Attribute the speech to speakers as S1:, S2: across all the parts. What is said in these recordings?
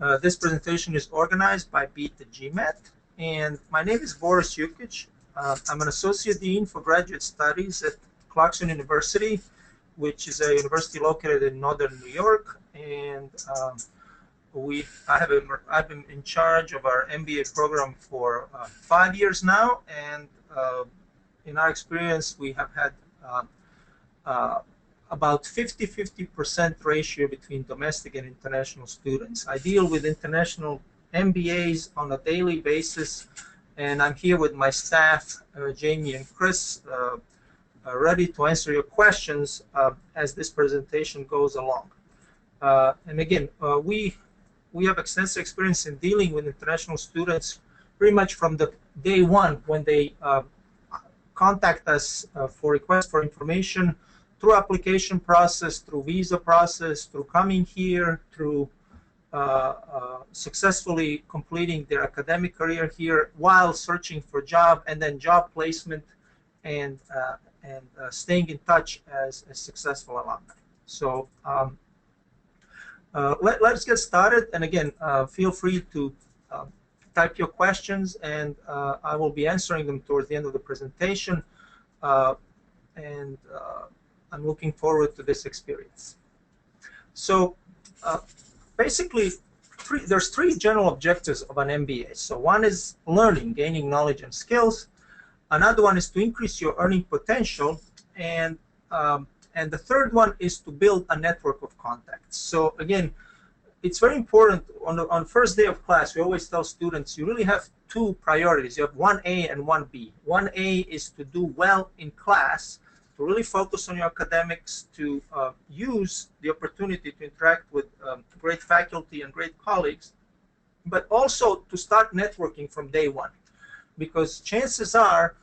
S1: This presentation is organized by Beat the GMAT, and my name is Boris Jukic. I'm an Associate Dean for Graduate Studies at Clarkson University, which is a university located in northern New York, and I've been in charge of our MBA program for 5 years now, and in our experience, we have had about 50-50% ratio between domestic and international students. I deal with international MBAs on a daily basis, and I'm here with my staff, Jamie and Chris, ready to answer your questions as this presentation goes along. And again, we have extensive experience in dealing with international students pretty much from the day one when they contact us for requests for information, through application process, through visa process, through coming here, through successfully completing their academic career here while searching for job, and then job placement, and staying in touch as a successful alumni. So let's get started. And again, feel free to type your questions, and I will be answering them towards the end of the presentation. I'm looking forward to this experience. So basically, there's three general objectives of an MBA. So one is learning, gaining knowledge and skills. Another one is to increase your earning potential, and the third one is to build a network of contacts. So again, it's very important on the first day of class, we always tell students you really have two priorities. You have 1A and 1B. 1A is to do well in class, to really focus on your academics, to use the opportunity to interact with great faculty and great colleagues, but also to start networking from day one, because chances are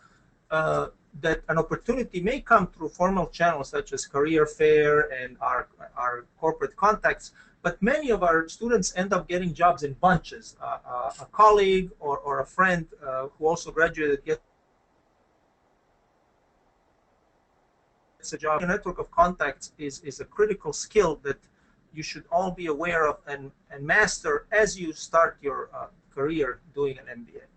S1: that an opportunity may come through formal channels such as career fair and our corporate contacts, but many of our students end up getting jobs in bunches. A colleague or a friend who also graduated gets a job. A network of contacts is a critical skill that you should all be aware of and master as you start your career doing an MBA.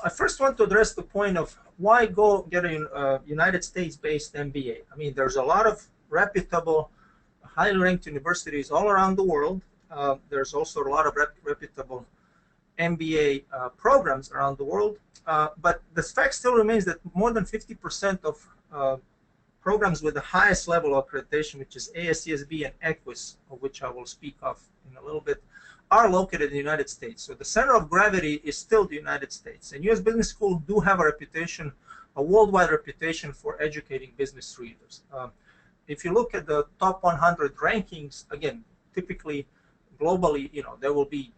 S1: I first want to address the point of why go get a United States-based MBA. I mean, there's a lot of reputable, highly ranked universities all around the world. There's also a lot of reputable MBA programs around the world. But the fact still remains that more than 50% of programs with the highest level of accreditation, which is ASCSB and EQUIS, of which I will speak of in a little bit, are located in the United States. So the center of gravity is still the United States. And U.S. business schools do have a reputation, a worldwide reputation for educating business leaders. If you look at the top 100 rankings, again, typically globally, there will be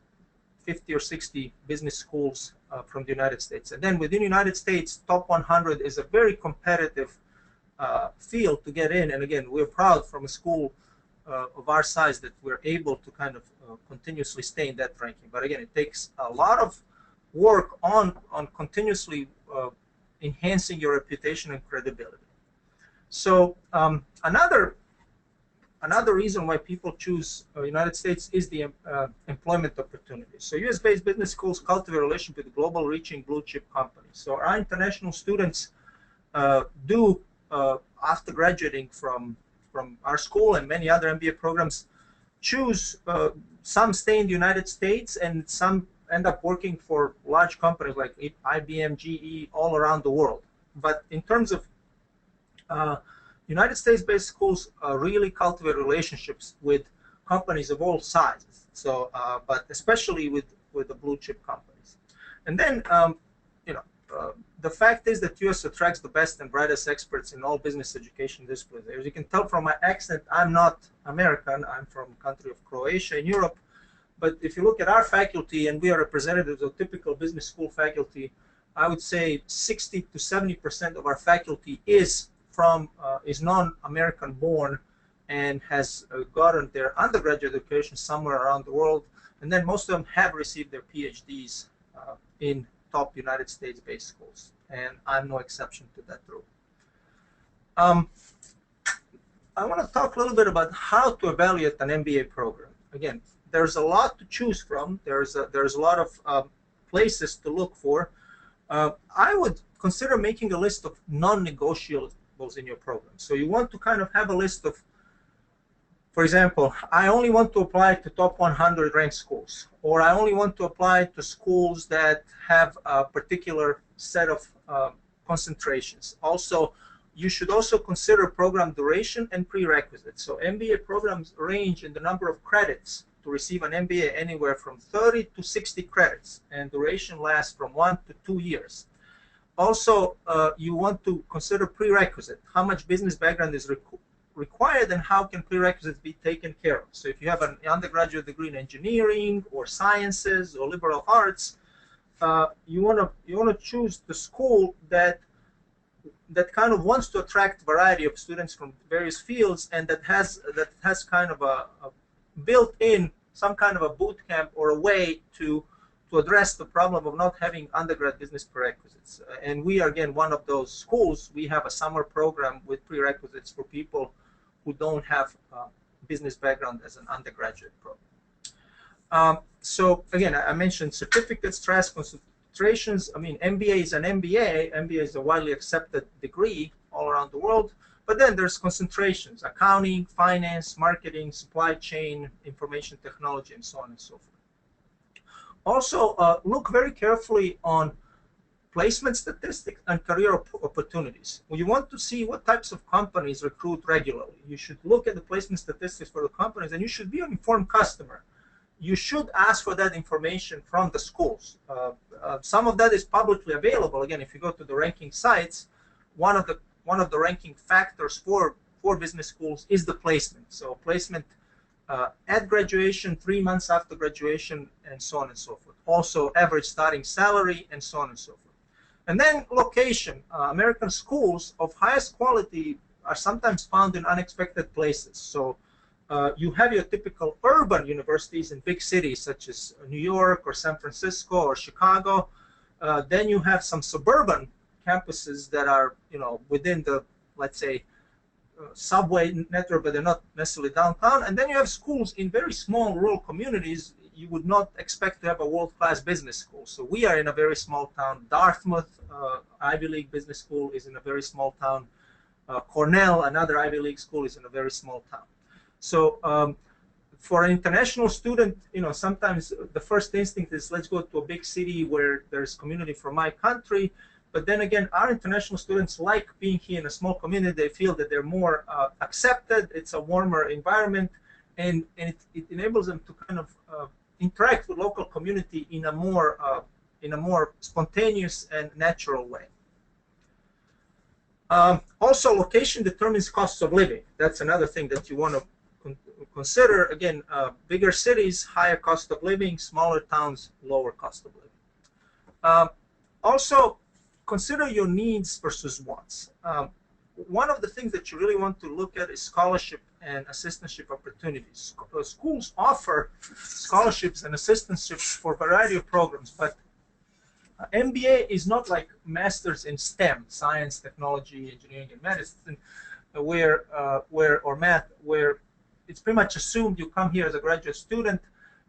S1: 50 or 60 business schools from the United States. And then within the United States, top 100 is a very competitive field to get in. And again, we're proud from a school of our size that we're able to kind of continuously stay in that ranking. But again, it takes a lot of work on continuously enhancing your reputation and credibility. So another reason why people choose United States is the employment opportunities. So U.S.-based business schools cultivate a relationship with global reaching blue chip companies. So our international students do, after graduating from our school and many other MBA programs, choose, some stay in the United States and some end up working for large companies like IBM, GE, all around the world. But in terms of United States-based schools really cultivate relationships with companies of all sizes. So, but especially with the blue chip companies. And then, the fact is that U.S. attracts the best and brightest experts in all business education disciplines. As you can tell from my accent, I'm not American. I'm from the country of Croatia in Europe. But if you look at our faculty, and we are representatives of typical business school faculty, I would say 60 to 70% of our faculty is non-American born and has gotten their undergraduate education somewhere around the world. And then most of them have received their PhDs in top United States-based schools. And I'm no exception to that rule. I want to talk a little bit about how to evaluate an MBA program. Again, there's a lot to choose from. There's a lot of places to look for. I would consider making a list of non-negotiables in your program. So you want to kind of have a list of, for example, I only want to apply to top 100 ranked schools, or I only want to apply to schools that have a particular set of concentrations. Also, you should also consider program duration and prerequisites. So MBA programs range in the number of credits to receive an MBA anywhere from 30 to 60 credits, and duration lasts from 1 to 2 years. Also, you want to consider prerequisite, how much business background is required and how can prerequisites be taken care of. So if you have an undergraduate degree in engineering or sciences or liberal arts, you want to choose the school that kind of wants to attract variety of students from various fields, and that has kind of a built-in some kind of a boot camp or a way to address the problem of not having undergrad business prerequisites. And we are, again, one of those schools. We have a summer program with prerequisites for people who don't have business background as an undergraduate program. So again, I mentioned certificates, tracks, concentrations. I mean, MBA is an MBA. MBA is a widely accepted degree all around the world. But then there's concentrations: accounting, finance, marketing, supply chain, information technology, and so on and so forth. Also, look very carefully on placement statistics and career opportunities. Well, you want to see what types of companies recruit regularly. You should look at the placement statistics for the companies, and you should be an informed customer. You should ask for that information from the schools. Some of that is publicly available. Again, if you go to the ranking sites, one of the ranking factors for business schools is the placement. So placement at graduation, 3 months after graduation, and so on and so forth. Also, average starting salary, and so on and so forth. And then location. American schools of highest quality are sometimes found in unexpected places. So you have your typical urban universities in big cities such as New York or San Francisco or Chicago. Then you have some suburban campuses that are, within the, let's say, subway network, but they're not necessarily downtown. And then you have schools in very small rural communities. You would not expect to have a world-class business school. So we are in a very small town. Dartmouth, Ivy League business school, is in a very small town. Cornell, another Ivy League school, is in a very small town. So for an international student, sometimes the first instinct is, let's go to a big city where there's community from my country. But then again, our international students like being here in a small community. They feel that they're more accepted. It's a warmer environment, and it enables them to kind of interact with local community in a more spontaneous and natural way. Also, location determines costs of living. That's another thing that you want to consider. Again, bigger cities, higher cost of living; smaller towns, lower cost of living. Also, consider your needs versus wants. One of the things that you really want to look at is scholarship and assistantship opportunities. Schools offer scholarships and assistantships for a variety of programs, but MBA is not like masters in STEM, science, technology, engineering, and medicine, or math, where it's pretty much assumed you come here as a graduate student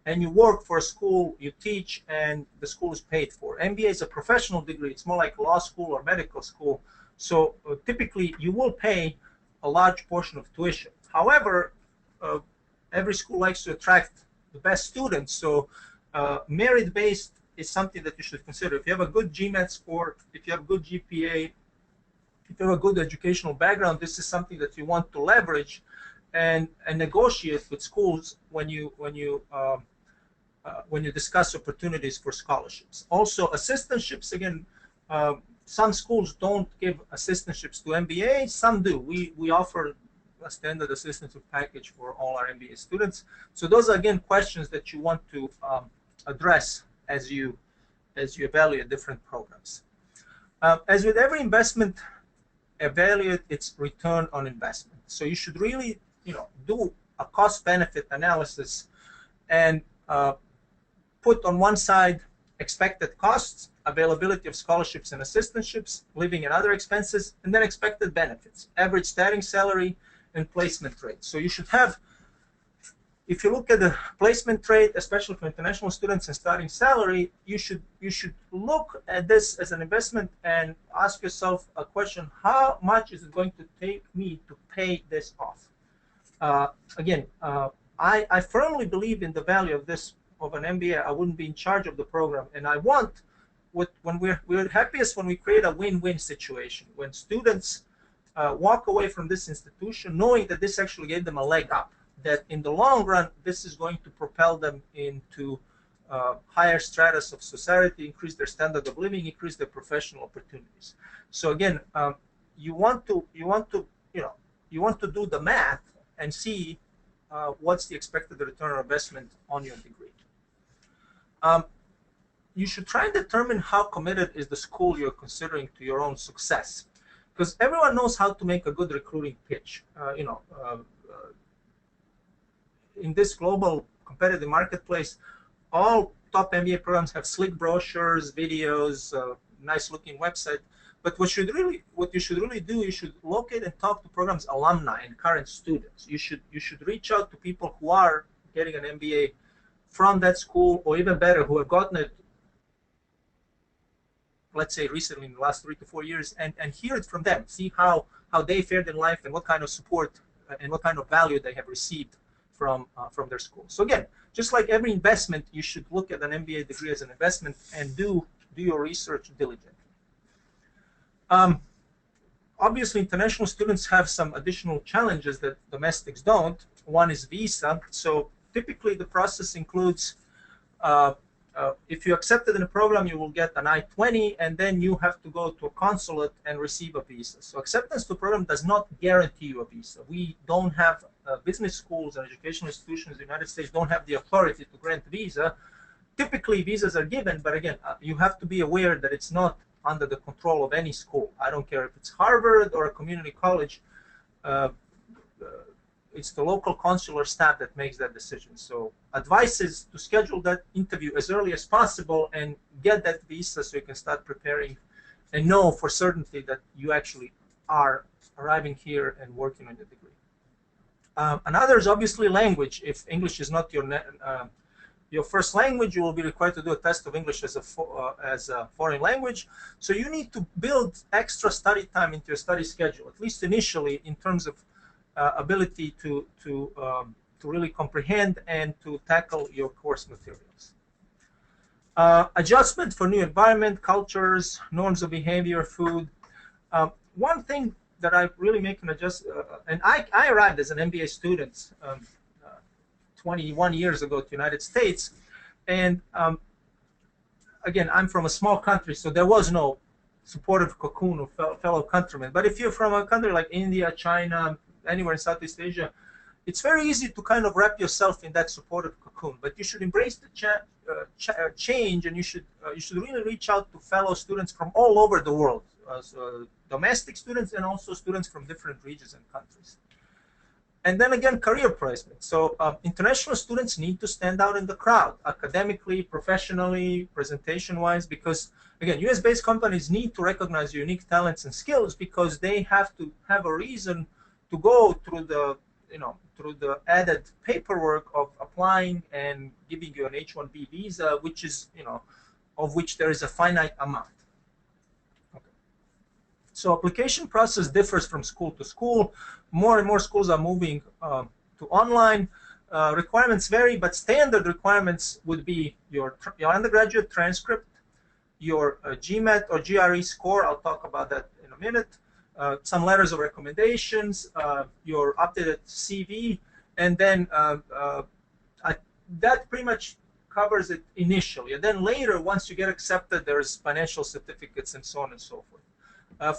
S1: and you work for a school, you teach, and the school is paid for. MBA is a professional degree. It's more like law school or medical school. So typically, you will pay a large portion of tuition. However, every school likes to attract the best students. So merit-based is something that you should consider. If you have a good GMAT score, if you have a good GPA, if you have a good educational background, this is something that you want to leverage and negotiate with schools when you discuss opportunities for scholarships. Also, assistantships, again, some schools don't give assistantships to MBA, some do. We offer a standard assistantship package for all our MBA students. So those are, again, questions that you want to address as you evaluate different programs. As with every investment, evaluate its return on investment. So you should really, do a cost-benefit analysis and put on one side expected costs, availability of scholarships and assistantships, living and other expenses, and then expected benefits, average starting salary, and placement rate. So you should have, if you look at the placement rate, especially for international students and starting salary, you should look at this as an investment and ask yourself a question: how much is it going to take me to pay this off? I firmly believe in the value of this, of an MBA. I wouldn't be in charge of the program, and I want when we're happiest when we create a win-win situation, when students walk away from this institution knowing that this actually gave them a leg up, that in the long run this is going to propel them into higher stratus of society, increase their standard of living, increase their professional opportunities. So again, you want to do the math and see what's the expected return on investment on your degree. You should try and determine how committed is the school you're considering to your own success, because everyone knows how to make a good recruiting pitch. In this global competitive marketplace, all top MBA programs have slick brochures, videos, nice-looking website. But what you should really do, you should locate and talk to programs alumni and current students. You should reach out to people who are getting an MBA from that school, or even better, who have gotten it, let's say recently in the last 3 to 4 years, and hear it from them. See how they fared in life and what kind of support and what kind of value they have received from their school. So again, just like every investment, you should look at an MBA degree as an investment and do your research diligently. Obviously, international students have some additional challenges that domestics don't. One is visa. So typically the process includes, if you accepted in a program, you will get an I-20, and then you have to go to a consulate and receive a visa. So acceptance to a program does not guarantee you a visa. We don't have business schools and educational institutions in the United States don't have the authority to grant visa. Typically, visas are given, but again, you have to be aware that it's not under the control of any school. I don't care if it's Harvard or a community college. It's the local consular staff that makes that decision. So advice is to schedule that interview as early as possible and get that visa so you can start preparing and know for certainty that you actually are arriving here and working on your degree. Another is obviously language. If English is not your first language, you will be required to do a test of English as a foreign language. So you need to build extra study time into your study schedule, at least initially, in terms of ability to really comprehend and to tackle your course materials. Adjustment for new environment, cultures, norms of behavior, food. One thing that I really make an adjustment, and I arrived as an MBA student 21 years ago to the United States, and again, I'm from a small country, so there was no supportive cocoon of fellow countrymen. But if you're from a country like India, China, anywhere in Southeast Asia, it's very easy to kind of wrap yourself in that supportive cocoon. But you should embrace the change, and you should really reach out to fellow students from all over the world, so domestic students and also students from different regions and countries. And then again, career placement. So international students need to stand out in the crowd, academically, professionally, presentation-wise, because again, US-based companies need to recognize your unique talents and skills, because they have to have a reason to go through the added paperwork of applying and giving you an H-1B visa, which is, of which there is a finite amount. So application process differs from school to school. More and more schools are moving to online. Requirements vary, but standard requirements would be your undergraduate transcript, your GMAT or GRE score. I'll talk about that in a minute. Some letters of recommendations, your updated CV, and then that pretty much covers it initially. And then later, once you get accepted, there's financial certificates and so on and so forth.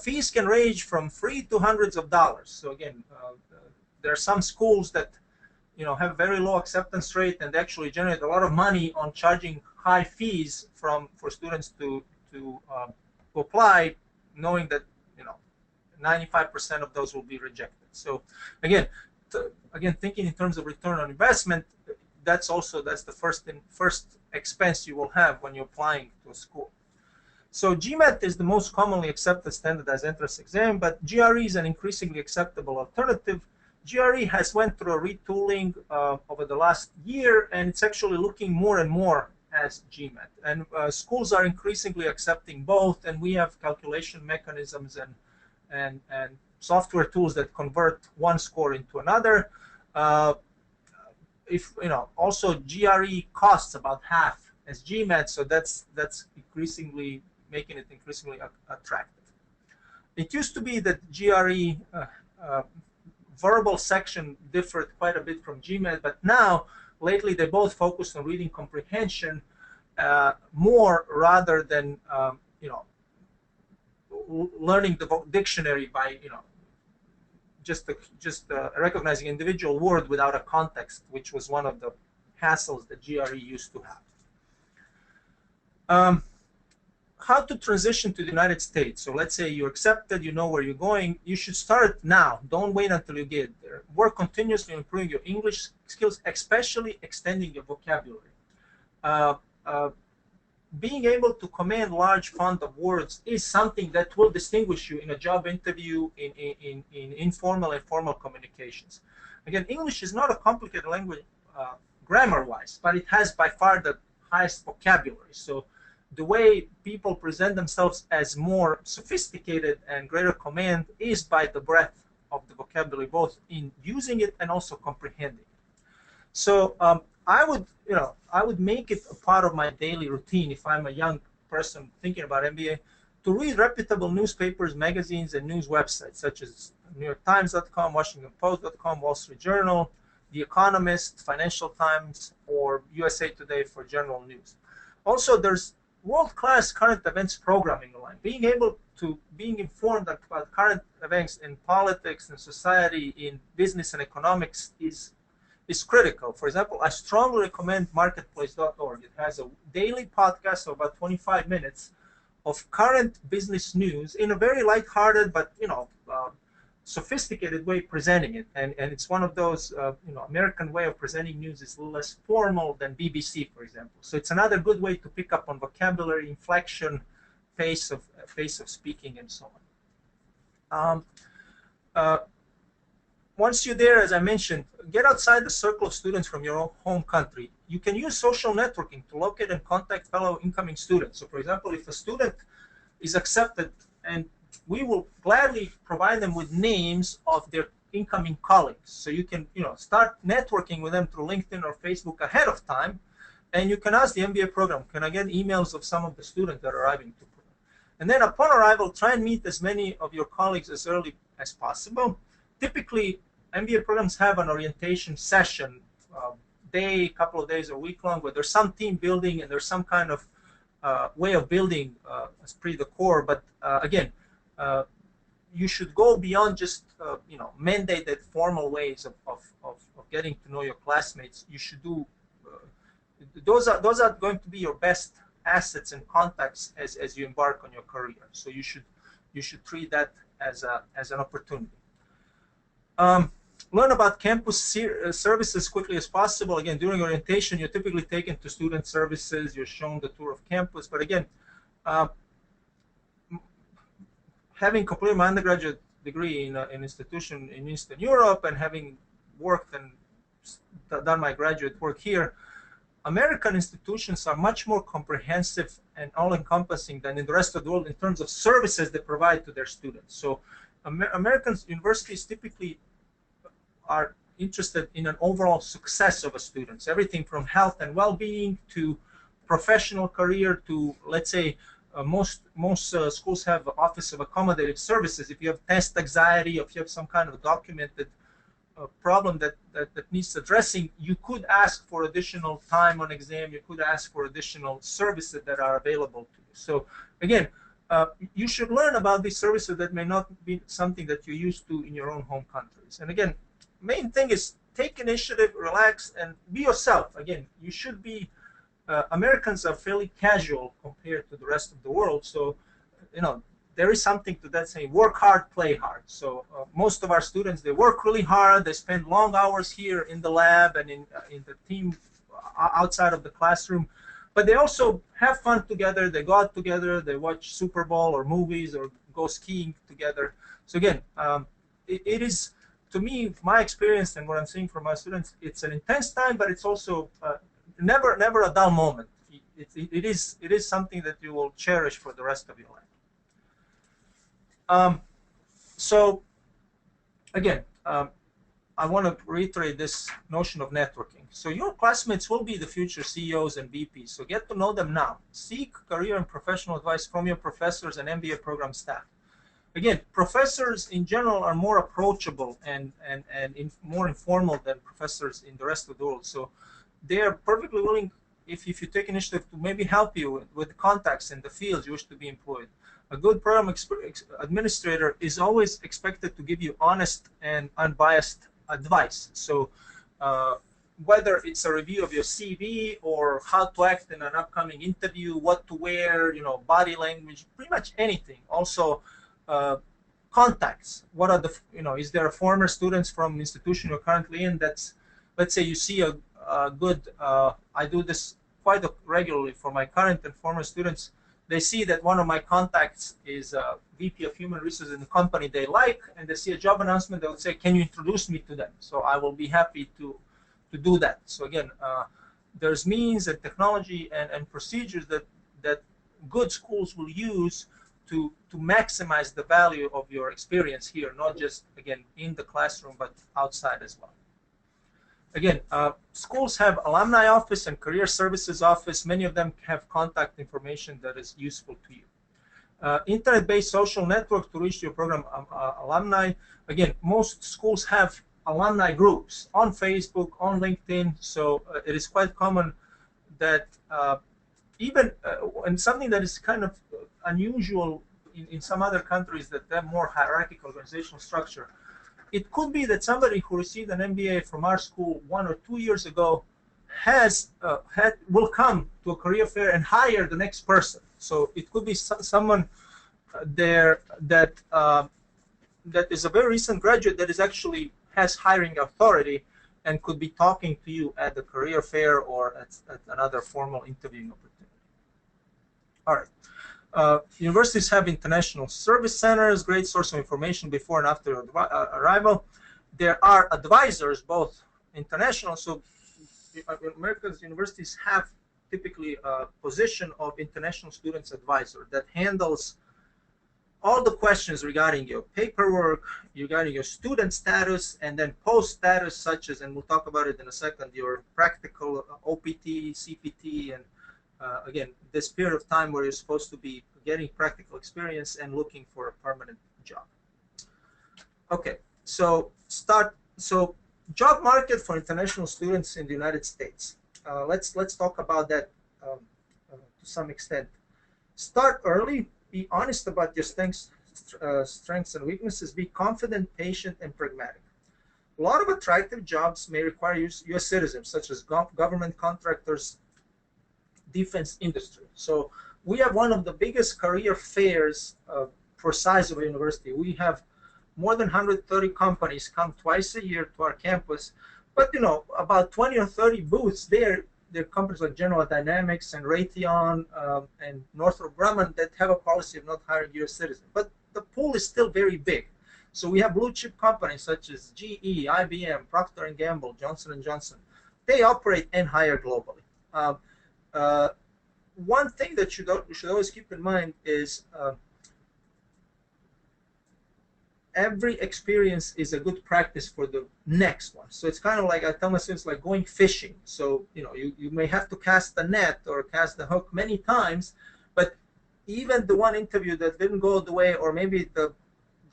S1: Fees can range from free to hundreds of dollars. So again, there are some schools that have a very low acceptance rate and actually generate a lot of money on charging high fees for students to apply, knowing that 95% of those will be rejected. So again, thinking in terms of return on investment, that's the first expense you will have when you're applying to a school. So GMAT is the most commonly accepted standardized entrance exam, but GRE is an increasingly acceptable alternative. GRE has went through a retooling over the last year, and it's actually looking more and more as GMAT. And schools are increasingly accepting both, and we have calculation mechanisms and software tools that convert one score into another. Also GRE costs about half as GMAT, so that's increasingly making it increasingly attractive. It used to be that GRE verbal section differed quite a bit from GMAT, but now lately they both focus on reading comprehension more rather than learning the dictionary by just recognizing individual word without a context, which was one of the hassles that GRE used to have. How to transition to the United States. So let's say you're accepted, you know where you're going. You should start now. Don't wait until you get there. Work continuously on improving your English skills, especially extending your vocabulary. Being able to command large font of words is something that will distinguish you in a job interview, in informal and formal communications. Again, English is not a complicated language grammar-wise, but it has by far the highest vocabulary. So the way people present themselves as more sophisticated and greater command is by the breadth of the vocabulary, both in using it and also comprehending it. So I would make it a part of my daily routine if I'm a young person thinking about MBA to read reputable newspapers, magazines, and news websites such as NewYorkTimes.com, WashingtonPost.com, Wall Street Journal, The Economist, Financial Times, or USA Today for general news. Also, there's world-class current events programming online. Being informed about current events in politics and society, in business and economics is critical. For example, I strongly recommend marketplace.org. It has a daily podcast of about 25 minutes of current business news in a very lighthearted but sophisticated way presenting it. And it's one of those American way of presenting news is a little less formal than BBC, for example. So it's another good way to pick up on vocabulary, inflection, pace of speaking, and so on. Once you're there, as I mentioned, get outside the circle of students from your own home country. You can use social networking to locate and contact fellow incoming students. So, for example, if a student is accepted, and we will gladly provide them with names of their incoming colleagues. So you can start networking with them through LinkedIn or Facebook ahead of time, and you can ask the MBA program, can I get emails of some of the students that are arriving to program? And then upon arrival, try and meet as many of your colleagues as early as possible. Typically, MBA programs have an orientation session, day, couple of days, or week long, where there's some team building and there's some kind of way of building esprit de corps. But again, you should go beyond just mandated formal ways of getting to know your classmates. You should do those are going to be your best assets and contacts as you embark on your career. So you should treat that as an opportunity. Learn about campus services as quickly as possible. Again, during orientation, you're typically taken to student services. You're shown the tour of campus. But again, having completed my undergraduate degree in an institution in Eastern Europe and having worked and done my graduate work here, American institutions are much more comprehensive and all-encompassing than in the rest of the world in terms of services they provide to their students. So American universities typically are interested in an overall success of a student. Everything from health and well-being to professional career to, let's say, most schools have an Office of Accommodative Services. If you have test anxiety, if you have some kind of documented problem that needs addressing, you could ask for additional time on exam. You could ask for additional services that are available to you. So again, you should learn about these services that may not be something that you're used to in your own home countries. And again, main thing is take initiative, relax, and be yourself. Again, you should be. Americans are fairly casual compared to the rest of the world, so there is something to that saying, work hard, play hard. So most of our students, they work really hard, they spend long hours here in the lab and in the team outside of the classroom, but they also have fun together, they go out together, they watch Super Bowl or movies or go skiing together. So again, it is to me, my experience and what I'm seeing from my students, it's an intense time, but it's also never a dull moment. It is something that you will cherish for the rest of your life. So again, I want to reiterate this notion of networking. So your classmates will be the future CEOs and VPs, so get to know them now. Seek career and professional advice from your professors and MBA program staff. Again, professors in general are more approachable and more informal than professors in the rest of the world. So they are perfectly willing, if you take initiative, to maybe help you with contacts in the fields you wish to be employed. A good program administrator is always expected to give you honest and unbiased advice. So whether it's a review of your CV or how to act in an upcoming interview, what to wear, body language, pretty much anything. Also, contacts. What are the, is there a former students from institution you're currently in that's, let's say you see a good, I do this quite regularly for my current and former students. They see that one of my contacts is a VP of Human Resources in the company they like, and they see a job announcement, they would say, can you introduce me to them? So I will be happy to do that. So again, there's means and technology and procedures that good schools will use to maximize the value of your experience here, not just, again, in the classroom, but outside as well. Again, schools have alumni office and career services office. Many of them have contact information that is useful to you. Internet-based social network to reach your program alumni. Again, most schools have alumni groups on Facebook, on LinkedIn, so it is quite common that even and something that is kind of unusual in some other countries that have more hierarchical organizational structure. It could be that somebody who received an MBA from our school 1 or 2 years ago will come to a career fair and hire the next person. So it could be someone there that is a very recent graduate that is actually has hiring authority and could be talking to you at the career fair or at another formal interviewing opportunity. All right. Universities have international service centers, great source of information before and after arrival. There are advisors, both international, so America's universities have typically a position of international students advisor that handles all the questions regarding your paperwork, regarding your student status, and then post status such as, and we'll talk about it in a second, your practical OPT, CPT, and again, this period of time where you're supposed to be getting practical experience and looking for a permanent job. Okay, so job market for international students in the United States. Let's talk about that to some extent. Start early. Be honest about your strengths and weaknesses. Be confident, patient, and pragmatic. A lot of attractive jobs may require U.S. citizens, such as government contractors, defense industry. So we have one of the biggest career fairs for size of a university. We have more than 130 companies come twice a year to our campus, but about 20 or 30 booths there. There are companies like General Dynamics and Raytheon and Northrop Grumman that have a policy of not hiring U.S. citizens. But the pool is still very big. So we have blue chip companies such as GE, IBM, Procter & Gamble, Johnson & Johnson. They operate and hire globally. One thing that you should always keep in mind is every experience is a good practice for the next one. So it's kind of like, I tell my students, like going fishing. So you may have to cast the net or cast the hook many times, but even the one interview that didn't go the way, or maybe the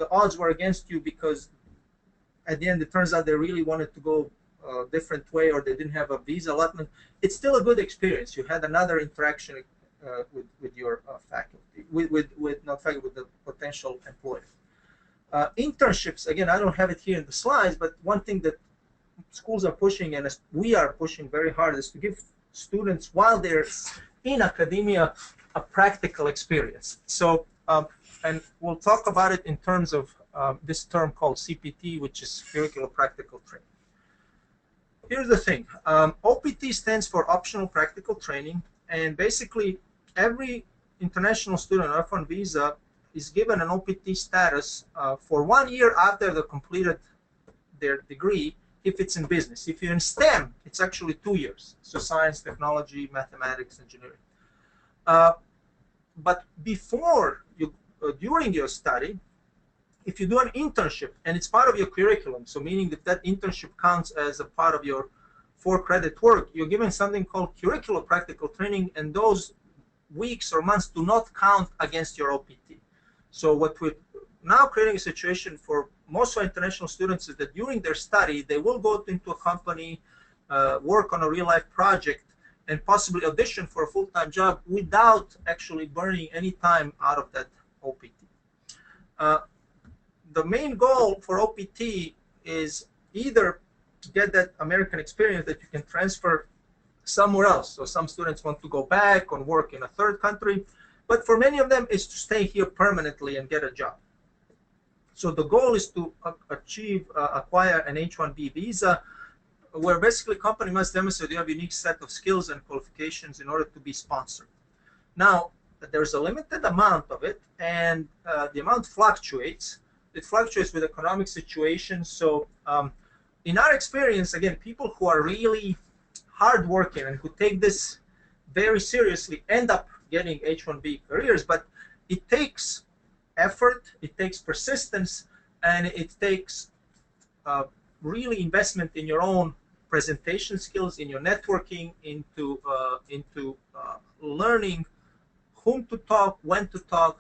S1: odds were against you because at the end it turns out they really wanted to go a different way, or they didn't have a visa allotment, it's still a good experience. You had another interaction with your faculty, with the potential employer. Internships, again, I don't have it here in the slides, but one thing that schools are pushing, and we are pushing very hard, is to give students, while they're in academia, a practical experience. So, and we'll talk about it in terms of this term called CPT, which is curricular practical training. Here's the thing. OPT stands for Optional Practical Training, and basically every international student on F1 visa is given an OPT status for 1 year after the completed their degree if it's in business. If you're in STEM, it's actually 2 years. So science, technology, mathematics, engineering. But before you, during your study, if you do an internship and it's part of your curriculum, so meaning that that internship counts as a part of your 4-credit work, you're given something called curricular practical training, and those weeks or months do not count against your OPT. So what we're now creating a situation for most of our international students is that during their study, they will go into a company, work on a real-life project, and possibly audition for a full-time job without actually burning any time out of that OPT. The main goal for OPT is either to get that American experience that you can transfer somewhere else. So some students want to go back and work in a third country, but for many of them is to stay here permanently and get a job. So the goal is to acquire an H-1B visa, where basically company must demonstrate you have a unique set of skills and qualifications in order to be sponsored. Now, there's a limited amount of it, and the amount fluctuates. It fluctuates with economic situations. So in our experience, again, people who are really hardworking and who take this very seriously end up getting H-1B careers, but it takes effort, it takes persistence, and it takes really investment in your own presentation skills, in your networking, into learning whom to talk, when to talk,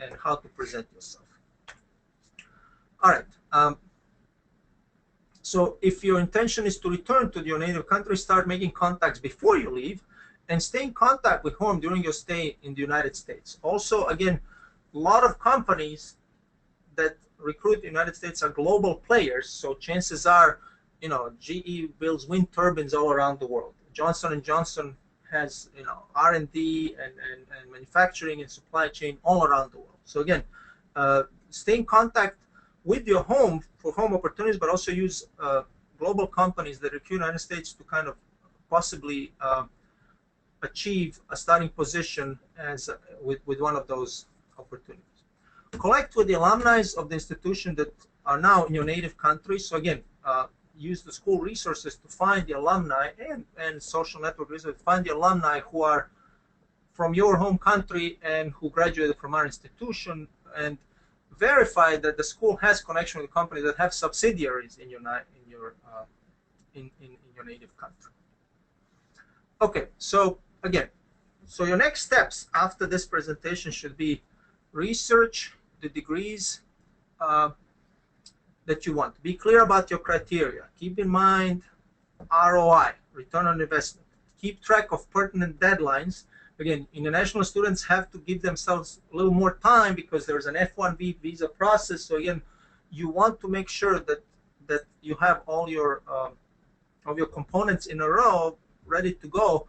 S1: and how to present yourself. All right. So if your intention is to return to your native country, start making contacts before you leave, and stay in contact with home during your stay in the United States. Also, again, a lot of companies that recruit in the United States are global players, so chances are, you know, GE builds wind turbines all around the world. Johnson & Johnson has, you know, R&D and manufacturing and supply chain all around the world. So again, stay in contact with your home for home opportunities, but also use global companies that recruit in the United States to kind of possibly achieve a starting position as with one of those opportunities. Collect with the alumni of the institution that are now in your native country. So again, use the school resources to find the alumni and social network resources to find the alumni who are from your home country and who graduated from our institution, and verify that the school has connection with companies that have subsidiaries in your native country. Okay, so again, so your next steps after this presentation should be research the degrees that you want. Be clear about your criteria. Keep in mind ROI, return on investment. Keep track of pertinent deadlines. Again, international students have to give themselves a little more time because there's an F-1B visa process. So again, you want to make sure that you have all your components in a row ready to go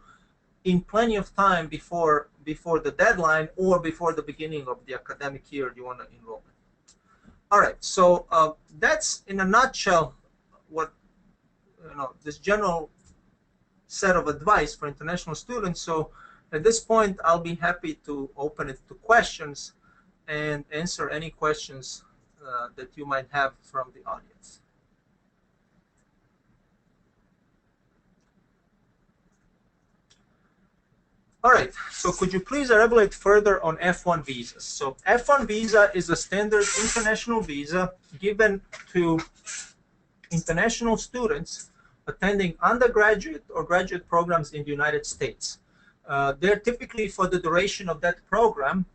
S1: in plenty of time before the deadline or before the beginning of the academic year you want to enroll in. All right, so that's in a nutshell what this general set of advice for international students. So at this point, I'll be happy to open it to questions and answer any questions that you might have from the audience. All right, so could you please elaborate further on F1 visas? So F1 visa is a standard international visa given to international students attending undergraduate or graduate programs in the United States. They're typically for the duration of that program,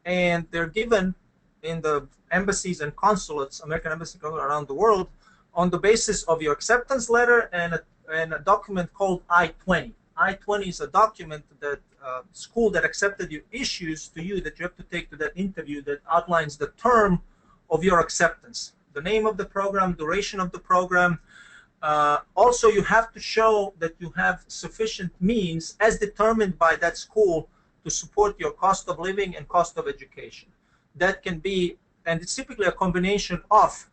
S1: and they're given in the embassies and consulates, American embassies around the world, on the basis of your acceptance letter and a document called I-20. I-20 is a document that school that accepted you issues to you that you have to take to that interview that outlines the term of your acceptance, the name of the program, duration of the program. Also, you have to show that you have sufficient means as determined by that school to support your cost of living and cost of education. That can be, and it's typically a combination of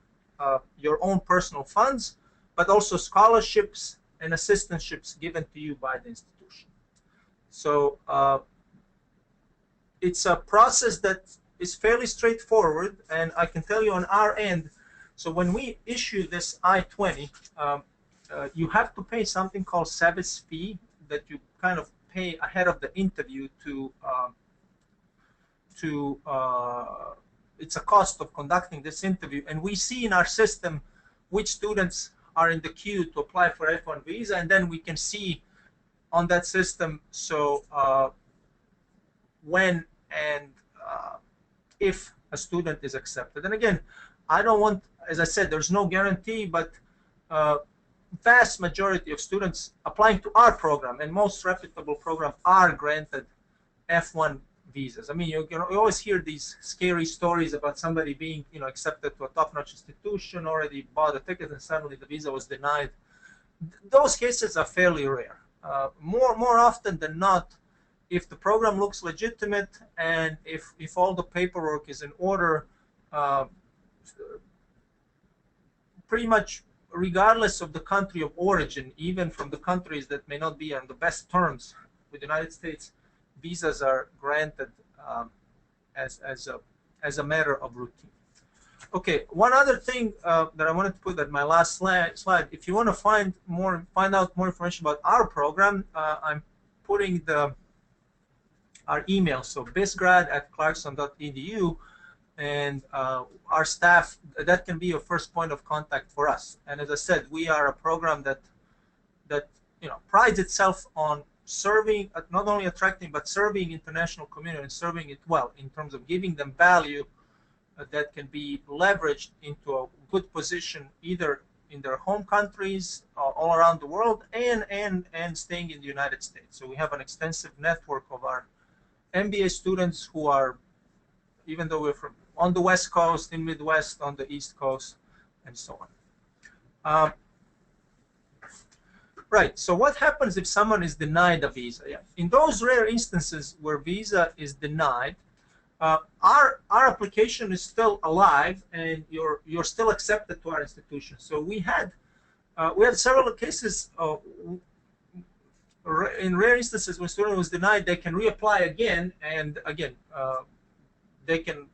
S1: your own personal funds, but also scholarships and assistantships given to you by the institution. So it's a process that is fairly straightforward, and I can tell you on our end, So when we issue this I-20, you have to pay something called service fee that you kind of pay ahead of the interview it's a cost of conducting this interview, and we see in our system which students are in the queue to apply for F1 visa, and then we can see on that system when and if a student is accepted. And again, I don't want, as I said, there's no guarantee, but vast majority of students applying to our program and most reputable program are granted F1 visas. I mean, you always hear these scary stories about somebody being, accepted to a top-notch institution, already bought a ticket, and suddenly the visa was denied. Those cases are fairly rare. More often than not, if the program looks legitimate and if all the paperwork is in order, pretty much regardless of the country of origin, even from the countries that may not be on the best terms with the United States, visas are granted as a matter of routine. Okay, one other thing that I wanted to put at my last slide. If you want to find out more information about our program, I'm putting our email, so bisgrad@clarkson.edu, and our staff, that can be your first point of contact for us. And as I said, we are a program that prides itself on serving, not only attracting, but serving international community and serving it well in terms of giving them value that can be leveraged into a good position either in their home countries all around the world and staying in the United States. So we have an extensive network of our MBA students who are, even though we're from on the West Coast, in Midwest, on the East Coast, and so on. Right, so what happens if someone is denied a visa? Yeah. In those rare instances where visa is denied, our application is still alive and you're still accepted to our institution. So we had several cases in rare instances when a student was denied, they can reapply again, and again they can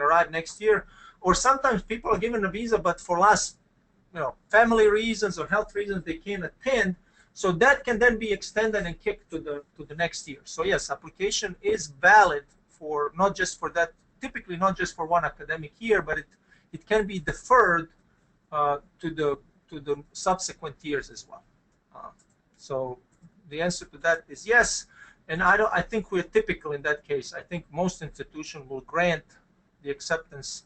S1: arrive next year. Or sometimes people are given a visa, but for last family reasons or health reasons they can't attend. So that can then be extended and kicked to the next year. So yes, application is valid for not just for that, typically not just for one academic year, but it can be deferred to the subsequent years as well. So the answer to that is yes, and I think we're typical in that case. I think most institutions will grant the acceptance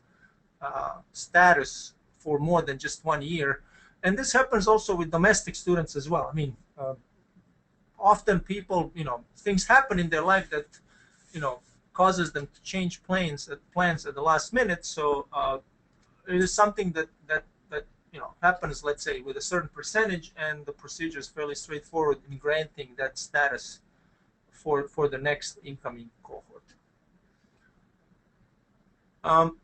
S1: status for more than just 1 year, and this happens also with domestic students as well. I mean, often people, things happen in their life that, causes them to change plans at the last minute. So it is something that happens, let's say, with a certain percentage, and the procedure is fairly straightforward in granting that status for the next incoming cohort.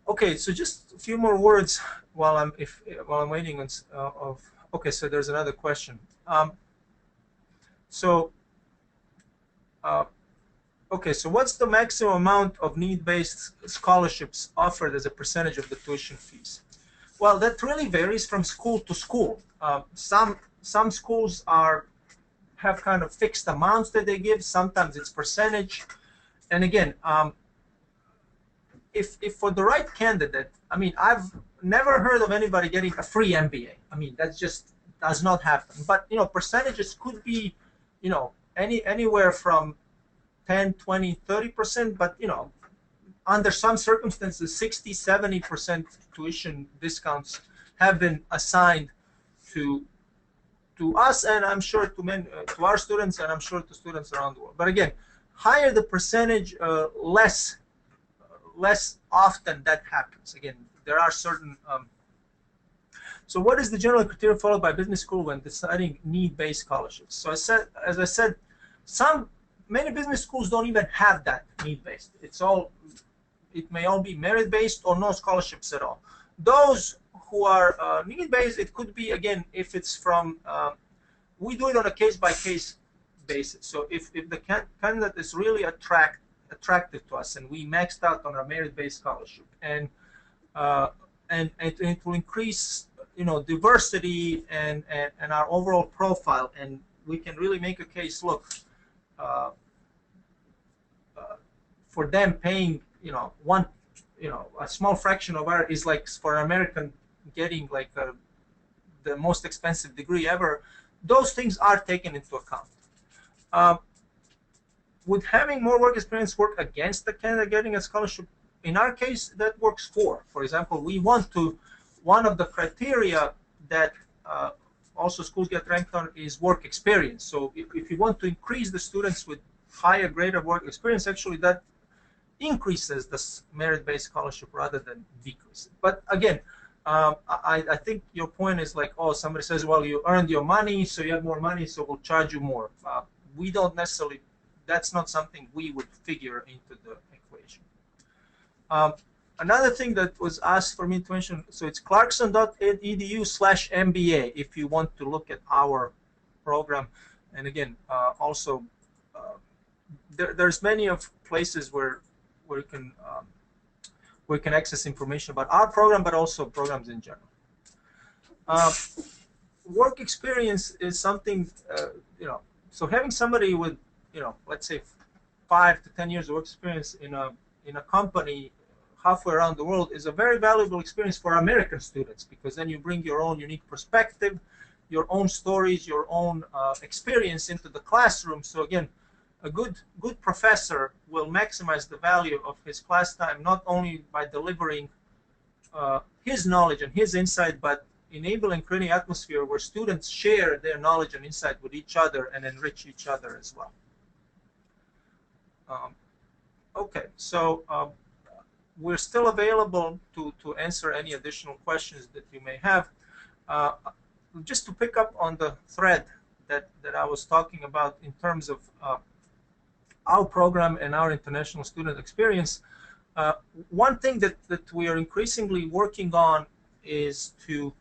S1: Okay, so just a few more words while I'm waiting on. Okay, so there's another question. Okay, so what's the maximum amount of need-based scholarships offered as a percentage of the tuition fees? Well, that really varies from school to school. Some schools have kind of fixed amounts that they give. Sometimes it's percentage. And again, if for the right candidate, I mean, I've never heard of anybody getting a free MBA. I mean, that just does not happen. But percentages could be, anywhere from 10, 20, 30%. But under some circumstances, 60, 70% tuition discounts have been assigned to us, and I'm sure to our students, and I'm sure to students around the world. But again, higher the percentage, less often that happens. Again, there are certain. So what is the general criteria followed by business school when deciding need-based scholarships? So as I said, many business schools don't even have that need-based. It may all be merit-based or no scholarships at all. Those who are need-based, it could be, again, if it's from, we do it on a case-by-case basis. So if the candidate is really attractive to us and we maxed out on our merit-based scholarship, and and it will increase, diversity and our overall profile, and we can really make a case. Look, uh, for them paying, a small fraction of our is like for an American getting like the most expensive degree ever. Those things are taken into account. Uh, would having more work experience work against the candidate getting a scholarship? In our case, that works for. For example, one of the criteria that also schools get ranked on is work experience. So if you want to increase the students with higher grade of work experience, actually that increases the merit-based scholarship rather than decreases. But again, I think your point is like, oh, somebody says, well, you earned your money, so you have more money, so we'll charge you more. We don't necessarily, that's not something we would figure into the equation. Another thing that was asked for me to mention, so it's clarkson.edu/MBA if you want to look at our program. And again, also, there's many of places where you can access information about our program, but also programs in general. Work experience is something, so having somebody with, let's say 5 to 10 years of work experience in a company halfway around the world is a very valuable experience for American students, because then you bring your own unique perspective, your own stories, your own experience into the classroom. So again, a good professor will maximize the value of his class time, not only by delivering his knowledge and his insight, but enabling creating atmosphere where students share their knowledge and insight with each other and enrich each other as well. Okay, so we're still available to answer any additional questions that you may have. Just to pick up on the thread that I was talking about in terms of our program and our international student experience, one thing that we are increasingly working on is to,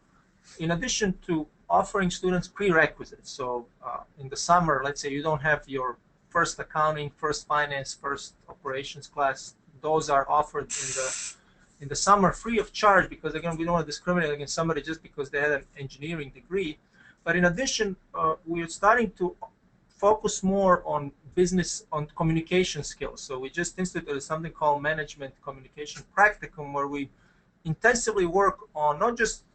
S1: in addition to offering students prerequisites, so in the summer, let's say you don't have your first accounting, first finance, first operations class, those are offered in the summer free of charge, because again, we don't want to discriminate against somebody just because they had an engineering degree. But in addition, we are starting to focus more on business, on communication skills. So we just instituted something called Management Communication Practicum, where we intensively work on not just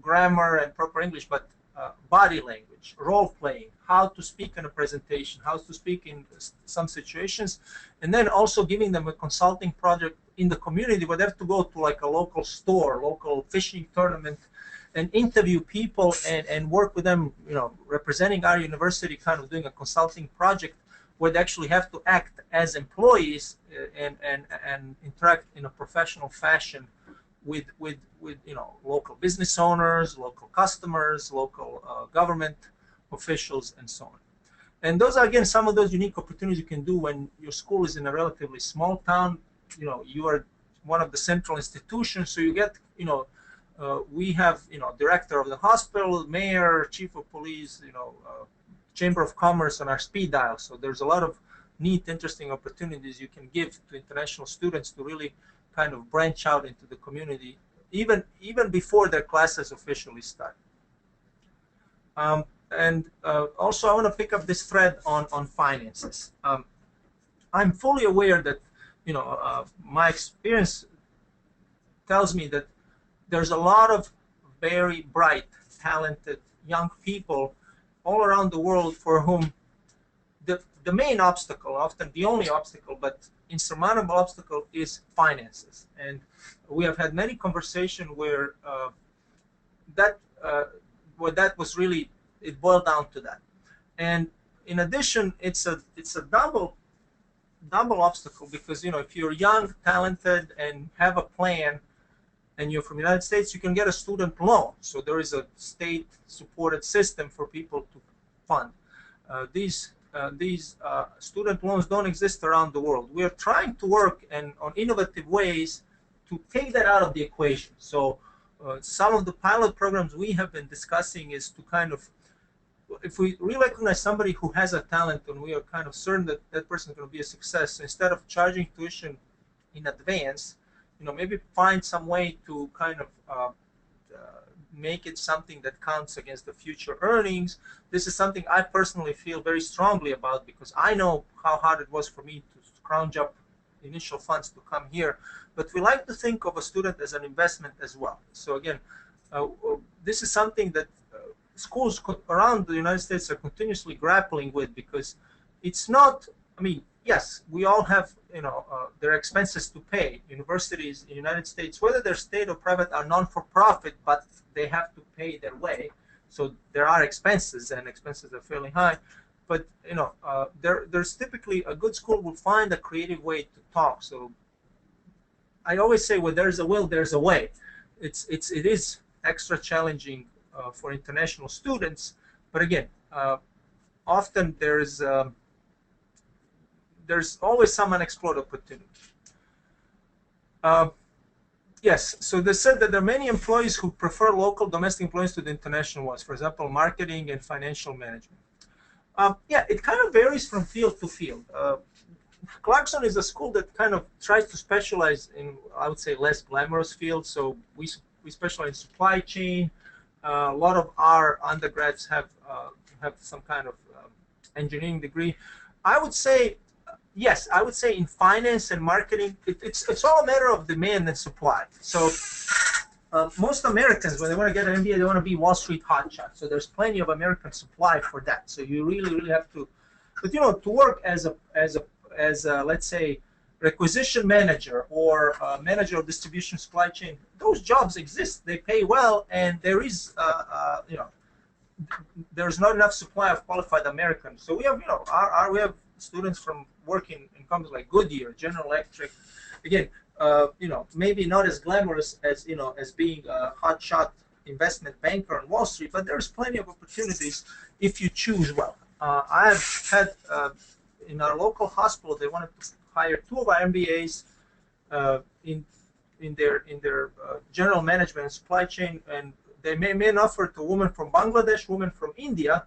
S1: grammar and proper English, but body language, role playing, how to speak in a presentation, how to speak in some situations, and then also giving them a consulting project in the community where they have to go to like a local store, local fishing tournament, and interview people and work with them, representing our university, kind of doing a consulting project where they actually have to act as employees and interact in a professional fashion with local business owners, local customers, local government officials, and so on. And those are, again, some of those unique opportunities you can do when your school is in a relatively small town. You are one of the central institutions, so you get, we have, director of the hospital, mayor, chief of police, chamber of commerce on our speed dial. So there's a lot of neat, interesting opportunities you can give to international students to really kind of branch out into the community, even before their classes officially start. Also, I want to pick up this thread on finances. I'm fully aware that, my experience tells me that there's a lot of very bright, talented young people all around the world for whom the main obstacle, often the only obstacle, but insurmountable obstacle, is finances. And we have had many conversations where that was really, it boiled down to that. And in addition, it's a double obstacle, because if you're young, talented, and have a plan, and you're from the United States, you can get a student loan. So there is a state-supported system for people to fund. These student loans don't exist around the world. We are trying to work on innovative ways to take that out of the equation. So some of the pilot programs we have been discussing is to kind of, if we really recognize somebody who has a talent and we are kind of certain that that person is going to be a success, so instead of charging tuition in advance, maybe find some way to kind of make it something that counts against the future earnings. This is something I personally feel very strongly about, because I know how hard it was for me to scrounge up initial funds to come here. But we like to think of a student as an investment as well. So again, this is something that schools around the United States are continuously grappling with, because it's not, I mean, yes, we all have, their expenses to pay. Universities in the United States, whether they're state or private, are non-for-profit, but they have to pay their way. So there are expenses, and expenses are fairly high. But, there's typically a good school will find a creative way to talk. So I always say, where there's a will, there's a way. It is extra challenging for international students, but again, often there's always some unexplored opportunity. Yes, so they said that there are many employees who prefer local domestic employees to the international ones, for example, marketing and financial management. Yeah, it kind of varies from field to field. Clarkson is a school that kind of tries to specialize in, I would say, less glamorous fields. So we specialize in supply chain. A lot of our undergrads have some kind of engineering degree. I would say, yes, I would say in finance and marketing, it's all a matter of demand and supply. So most Americans, when they want to get an MBA, they want to be Wall Street hotshot. So there's plenty of American supply for that. So you really have to, but to work as a let's say requisition manager or manager of distribution supply chain, those jobs exist. They pay well, and there is there's not enough supply of qualified Americans. So we have we have students from working in companies like Goodyear, General Electric. Again, maybe not as glamorous as as being a hotshot investment banker on Wall Street, but there's plenty of opportunities if you choose well. I've had in our local hospital, they wanted to hire 2 of our MBAs in their general management and supply chain, and they made an offer to a woman from Bangladesh, woman from India,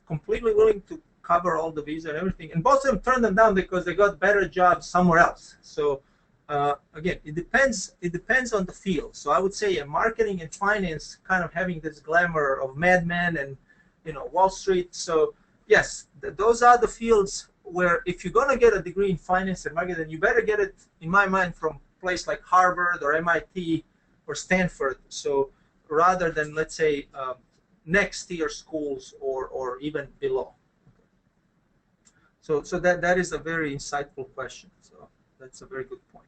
S1: completely willing to cover all the visa and everything, and both of them turned them down because they got better jobs somewhere else. So again, it depends on the field. So I would say marketing and finance kind of having this glamour of Mad Men and Wall Street. So yes, those are the fields where if you're going to get a degree in finance and marketing, then you better get it, in my mind, from a place like Harvard or MIT or Stanford. So rather than, let's say, next tier schools or even below. So that is a very insightful question. So that's a very good point.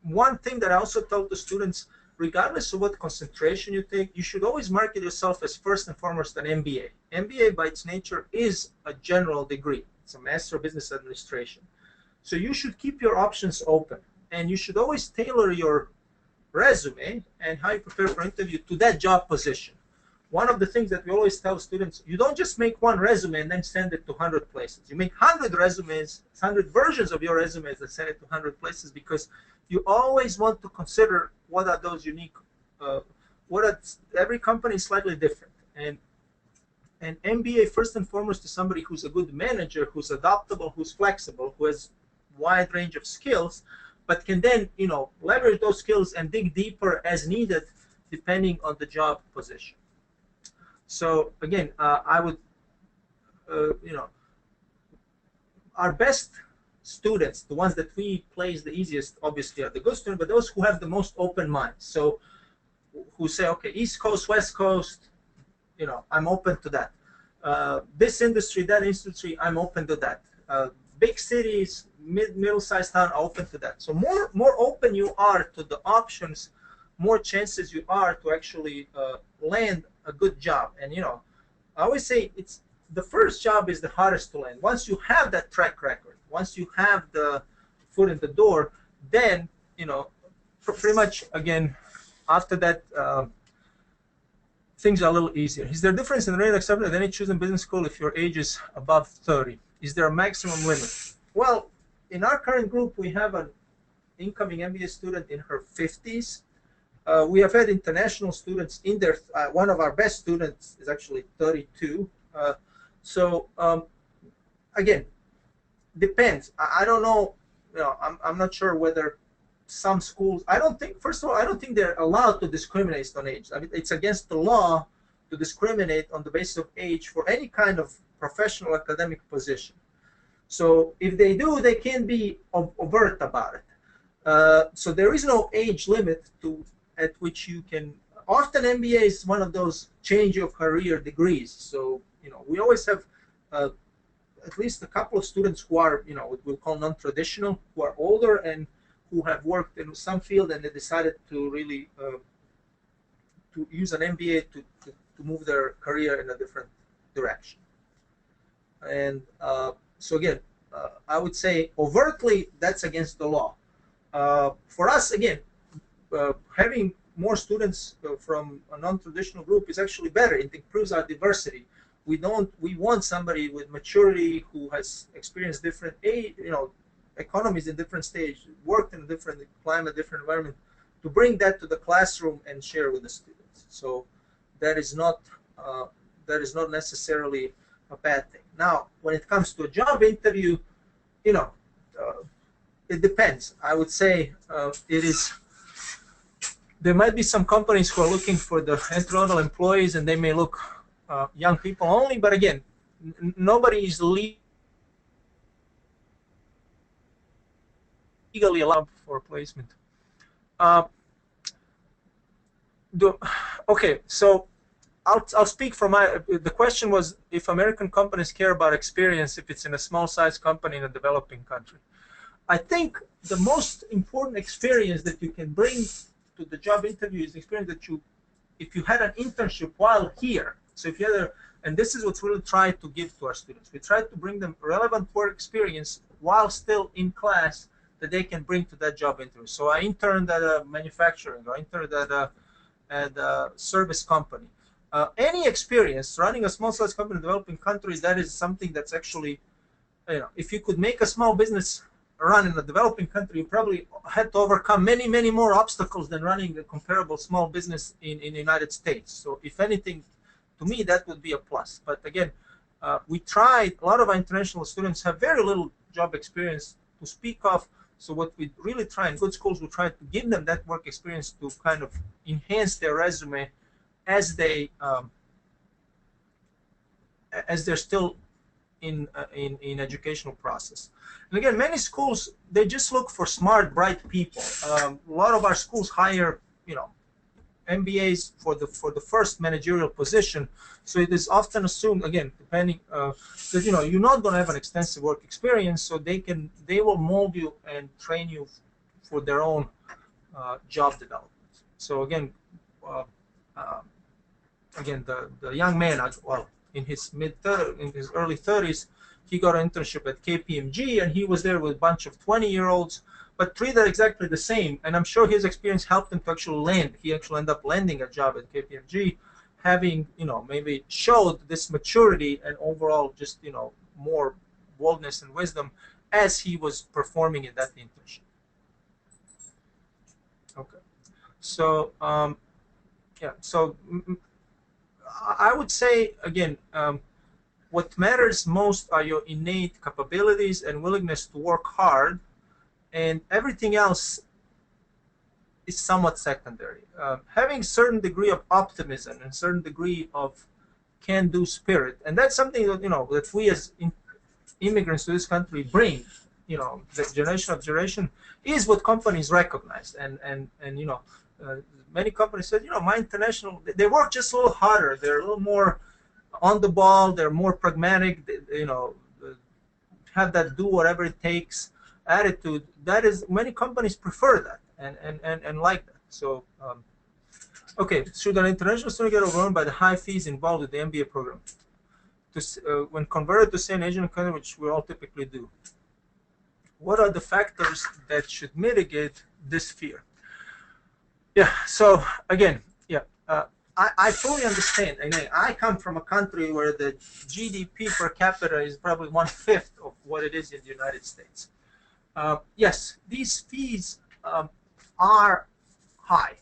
S1: One thing that I also told the students, regardless of what concentration you take, you should always market yourself as first and foremost an MBA. MBA by its nature is a general degree. It's a Master of Business Administration. So you should keep your options open, and you should always tailor your resume and how you prepare for interview to that job position. One of the things that we always tell students, you don't just make one resume and then send it to 100 places. You make 100 resumes, 100 versions of your resumes and send it to 100 places, because you always want to consider what are those unique, every company is slightly different. And an MBA, first and foremost, is somebody who's a good manager, who's adaptable, who's flexible, who has wide range of skills, but can then, leverage those skills and dig deeper as needed, depending on the job position. So again, I would, our best students, the ones that we place the easiest, obviously, are the good students, but those who have the most open minds. So who say, okay, East Coast, West Coast, I'm open to that. This industry, that industry, I'm open to that. Big cities, middle-sized town, are open to that. So more open you are to the options, more chances you are to actually land a good job. And I always say it's the first job is the hardest to land. Once you have that track record, once you have the foot in the door, then pretty much again after that things are a little easier. Is there a difference in the rate accepted at any chosen business school if your age is above 30? Is there a maximum limit? Well, in our current group, we have an incoming MBA student in her 50s. We have had international students in there. One of our best students is actually 32. So again, depends. I don't know I'm not sure whether some schools, I don't think, first of all, I don't think they're allowed to discriminate on age. I mean, it's against the law to discriminate on the basis of age for any kind of professional academic position. So if they do, they can be overt about it. So there is no age limit at which you can. Often MBA is one of those change of career degrees. So we always have at least a couple of students who are what we'll call non-traditional, who are older and who have worked in some field, and they decided to really to use an MBA to move their career in a different direction. And so again, I would say overtly that's against the law. For us, again, having more students from a non-traditional group is actually better. It improves our diversity. We want somebody with maturity who has experienced different economies in different stages, worked in a different climate, different environment, to bring that to the classroom and share with the students. So that is not necessarily a bad thing. Now, when it comes to a job interview, it depends. I would say there might be some companies who are looking for the entry-level employees, and they may look young people only. But again, nobody is legally allowed for placement. Okay, so I'll speak from the question was if American companies care about experience if it's in a small size company in a developing country. I think the most important experience that you can bring to the job interview is the experience that if you had an internship while here. So if you had and this is what we really try to give to our students. We try to bring them relevant work experience while still in class that they can bring to that job interview. So I interned at a manufacturing, I interned at a service company. Any experience running a small size company in a developing country, that is something that's actually, if you could make a small business run in a developing country, you probably had to overcome many, many more obstacles than running a comparable small business in the United States. So if anything, to me, that would be a plus. But again, we tried, a lot of our international students have very little job experience to speak of. So what we really try in good schools, we try to give them that work experience to kind of enhance their resume as they're still in educational process. And again, many schools, they just look for smart, bright people. A lot of our schools hire, MBAs for the first managerial position. So it is often assumed, again, depending that you're not going to have an extensive work experience, so they will mold you and train you for their own job development. So again, the young man, well, in his early 30s, he got an internship at KPMG, and he was there with a bunch of 20-year-olds, but treated exactly the same. And I'm sure his experience helped him to actually land. He actually ended up landing a job at KPMG, having maybe showed this maturity and overall just more boldness and wisdom as he was performing in that internship. Okay, so so I would say again, what matters most are your innate capabilities and willingness to work hard, and everything else is somewhat secondary. Having certain degree of optimism and certain degree of can-do spirit, and that's something that that we as immigrants to this country bring. The generation of generation is what companies recognize, and many companies said, my international, they work just a little harder. They're a little more on the ball. They're more pragmatic. They, have that do whatever it takes attitude. That is, many companies prefer that and like that. So, okay, should an international student get overwhelmed by the high fees involved with the MBA program? When converted to, say, an Asian country, which we all typically do, what are the factors that should mitigate this fear? Yeah, so again, I fully understand. And I come from a country where the GDP per capita is probably 1/5 of what it is in the United States. Yes, these fees are high.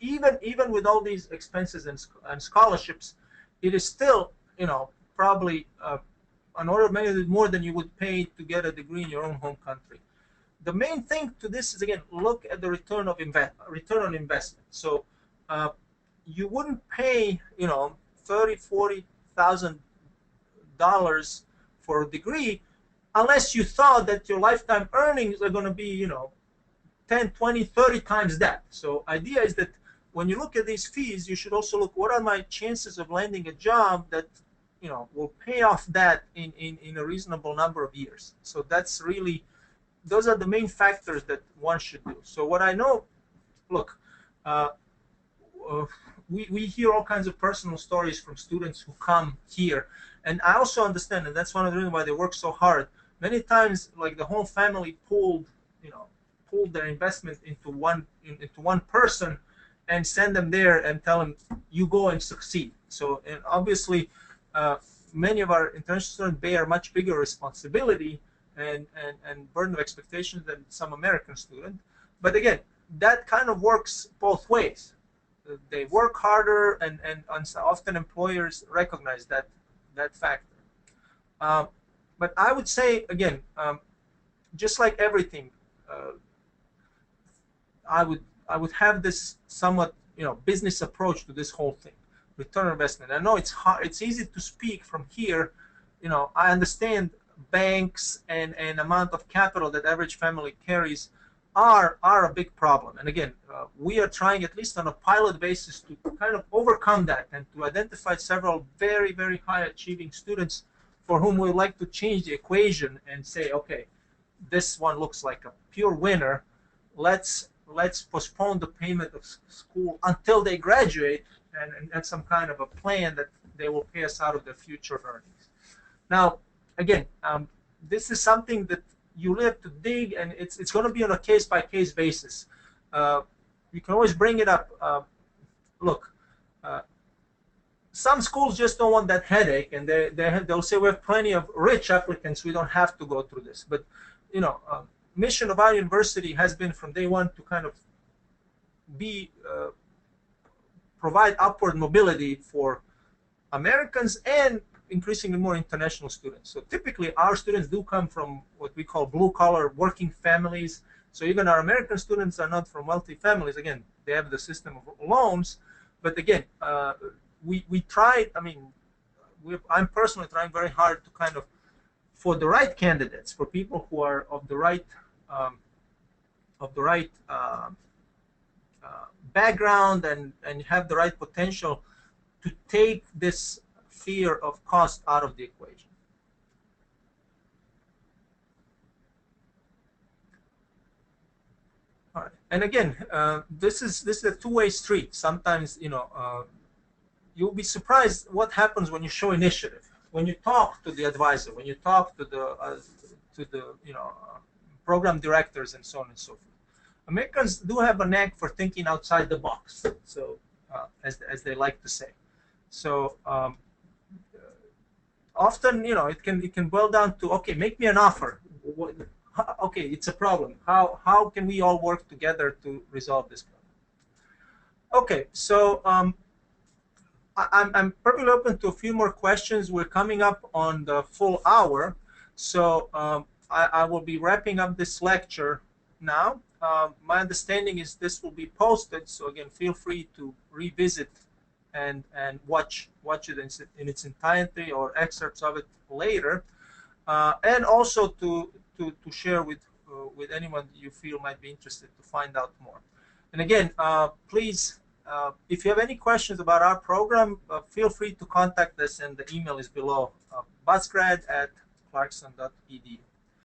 S1: Even with all these expenses and scholarships, it is still probably an order of magnitude more than you would pay to get a degree in your own home country. The main thing to this is, again, look at the return on investment. So you wouldn't pay, you know, $30,000-$40,000 for a degree unless you thought that your lifetime earnings are going to be, you know, 10, 20, 30 times that. So idea is that when you look at these fees, you should also look, what are my chances of landing a job that, you know, will pay off that in a reasonable number of years. So that's really, those are the main factors that one should do. So what I know, look, we hear all kinds of personal stories from students who come here, and I also understand, and that's one of the reasons why they work so hard. Many times, like, the whole family pulled their investment into one person and send them there and tell them, you go and succeed. So, and obviously, many of our international students bear much bigger responsibility and burden of expectations than some American student. But again, that kind of works both ways. They work harder, and often employers recognize that factor. But I would say, again, just like everything, I would have this somewhat, you know, business approach to this whole thing. Return on investment. I know it's hard, it's easy to speak from here. You know, I understand banks and amount of capital that average family carries are a big problem. And again, we are trying, at least on a pilot basis, to kind of overcome that and to identify several very, very high achieving students for whom we would like to change the equation and say, okay, this one looks like a pure winner. Let's postpone the payment of school until they graduate, and have some kind of a plan that they will pay us out of their future earnings. Now, again, this is something that you have to dig, and it's going to be on a case-by-case basis. You can always bring it up. Look, some schools just don't want that headache, and they'll say, we have plenty of rich applicants, we don't have to go through this. But, you know, mission of our university has been from day one to kind of provide upward mobility for Americans and increasingly more international students. So typically our students do come from what we call blue-collar working families. So even our American students are not from wealthy families. Again, they have the system of loans. But again, we tried, I mean, I'm personally trying very hard to kind of, for the right candidates, for people who are of the right background and have the right potential, to take this fear of cost out of the equation. All right, and again, this is a two-way street. Sometimes, you know, you'll be surprised what happens when you show initiative, when you talk to the advisor, when you talk to the you know, program directors and so on and so forth. Americans do have a knack for thinking outside the box, so as they like to say. So often, you know, it can boil down to, okay, make me an offer. Okay, it's a problem. How can we all work together to resolve this problem? Okay, so I'm perfectly open to a few more questions. We're coming up on the full hour, so I will be wrapping up this lecture now. My understanding is this will be posted, so again, feel free to revisit and watch it in its entirety or excerpts of it later, and also to share with anyone you feel might be interested to find out more. And again, please, if you have any questions about our program, feel free to contact us, and the email is below, buzzgrad@clarkson.edu.